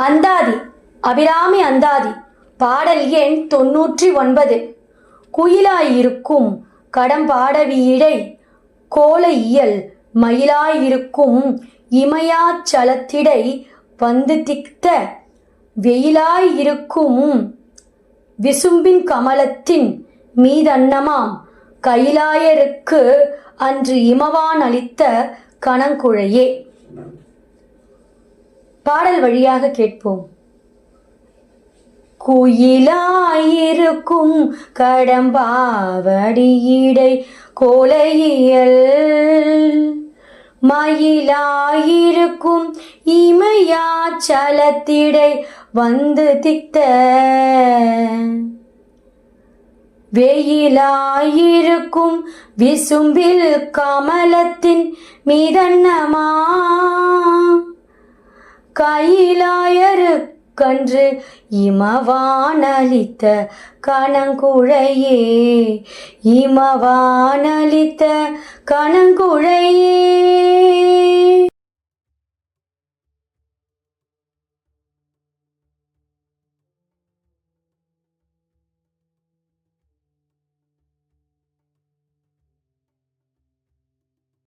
அந்தாதி அபிராமி அந்தாதி பாடல் எண் 99. குயிலாயிருக்கும் கடம்பாடவீடை கோல இயல் மயிலாயிருக்கும் இமயாச்சலத்திடை வந்து திக்த வெயிலாயிருக்கும் விசும்பின் கமலத்தின் மீதன்னமாம் கைலாயருக்கு அன்று இமவான் அளித்த கணங்குழையே. பாடல் வழியாக கேட்போம். குயிலாயிருக்கும் கடம்பாவடியிடை கோலையியல் மயிலாயிருக்கும் இமயாச்சலத்திடை வந்து திக்த வெயிலாயிருக்கும் விசும்பில் கமலத்தின் மீதன்னமா கைலாயருக்கன்று இமவானளித்த கணங்குழையே. இமவானளித்த கணங்குழையே.